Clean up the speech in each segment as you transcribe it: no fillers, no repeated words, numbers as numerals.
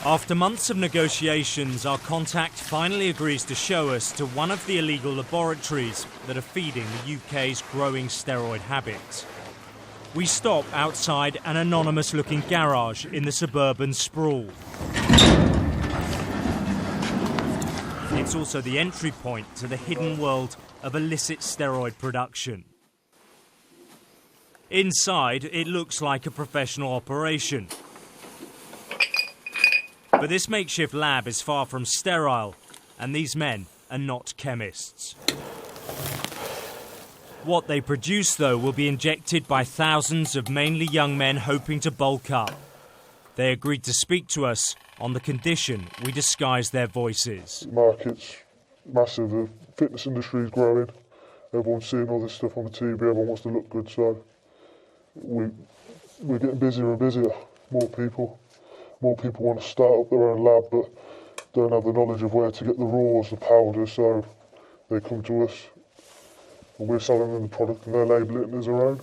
After months of negotiations, our contact finally agrees to show us to one of the illegal laboratories that are feeding the UK's growing steroid habit. We stop outside an anonymous-looking garage in the suburban sprawl. It's also the entry point to the hidden world of illicit steroid production. Inside, it looks like a professional operation. But this makeshift lab is far from sterile, and these men are not chemists. What they produce, though, will be injected by thousands of mainly young men hoping to bulk up. They agreed to speak to us on the condition we disguise their voices. The market's massive, the fitness industry is growing, everyone's seeing all this stuff on the TV, everyone wants to look good, so we're getting busier and busier. More people want to start up their own lab but don't have the knowledge of where to get the raws, the powders, so they come to us and we're selling them the product and they're labelling it as their own.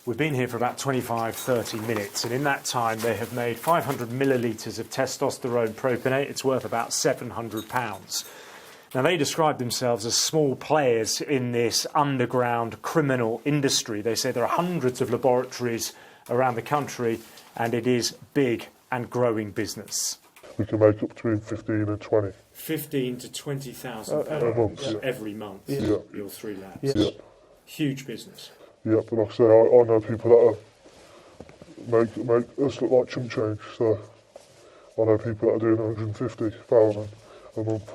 We've been here for about 25-30 minutes, and in that time they have made 500 millilitres of testosterone propionate. It's worth about £700. Now, they describe themselves as small players in this underground criminal industry. They say there are hundreds of laboratories around the country, and it is big and growing business. We can make up between 15 and 20. 15 to 20,000 pounds every month. Yeah. Your 3 labs. Yeah. Huge business. Yeah, but like I say, I know people that make us look like chump change, so I know people that are doing 150,000 a month.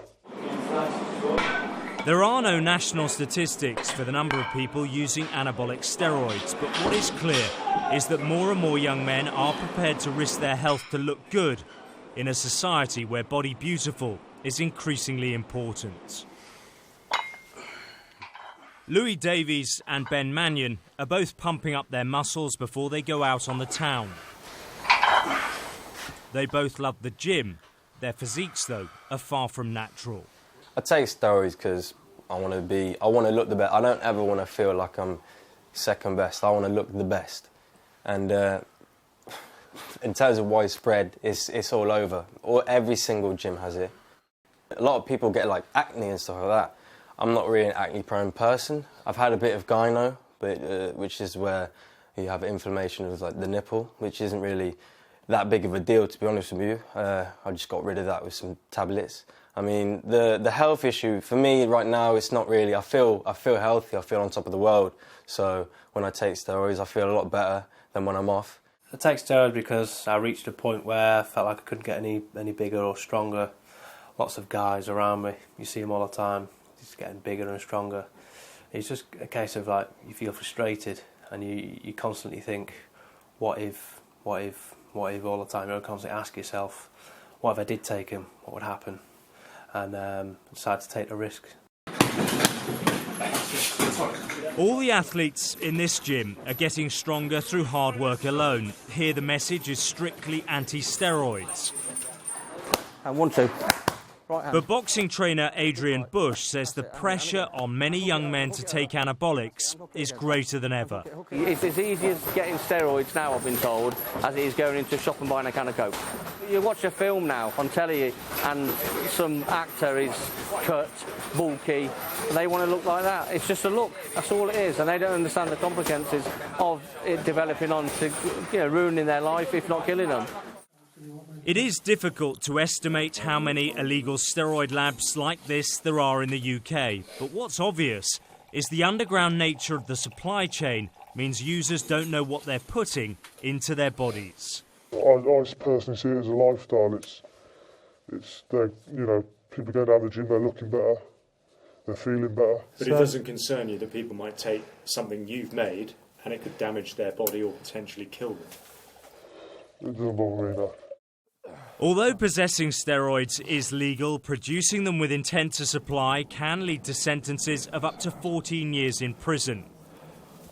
There are no national statistics for the number of people using anabolic steroids, but what is clear is that more and more young men are prepared to risk their health to look good in a society where body beautiful is increasingly important. Louis Davies and Ben Mannion are both pumping up their muscles before they go out on the town. They both love the gym. Their physiques, though, are far from natural. I take steroids because I want to look the best. I don't ever want to feel like I'm second best. I want to look the best. And in terms of widespread, it's all over. Every single gym has it. A lot of people get like acne and stuff like that. I'm not really an acne-prone person. I've had a bit of gyno, which is where you have inflammation of like the nipple, which isn't really that big of a deal, to be honest with you. I just got rid of that with some tablets. I mean, the health issue for me right now, it's not really. I feel healthy. I feel on top of the world. So when I take steroids, I feel a lot better than when I'm off. I take steroids because I reached a point where I felt like I couldn't get any bigger or stronger. Lots of guys around me. You see them all the time. Just getting bigger and stronger. It's just a case of like you feel frustrated and you constantly think, what if all the time. You constantly ask yourself, what if I did take him? What would happen? And decided to take the risk. All the athletes in this gym are getting stronger through hard work alone. Here the message is strictly anti-steroids. And 1, 2. But boxing trainer Adrian Bush says the pressure on many young men to take anabolics is greater than ever. It's as easy as getting steroids now, I've been told, as it is going into a shop and buying a can of Coke. You watch a film now on telly and some actor is cut, bulky, and they want to look like that. It's just a look, that's all it is, and they don't understand the consequences of it developing on to ruining their life, if not killing them. It is difficult to estimate how many illegal steroid labs like this there are in the UK, but what's obvious is the underground nature of the supply chain means users don't know what they're putting into their bodies. I personally see it as a lifestyle. It's people go down the gym, they're looking better, they're feeling better. But it doesn't concern you that people might take something you've made and it could damage their body or potentially kill them? It doesn't bother me, no. Although possessing steroids is legal, producing them with intent to supply can lead to sentences of up to 14 years in prison.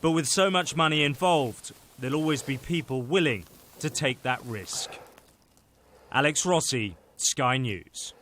But with so much money involved, there'll always be people willing to take that risk. Alex Rossi, Sky News.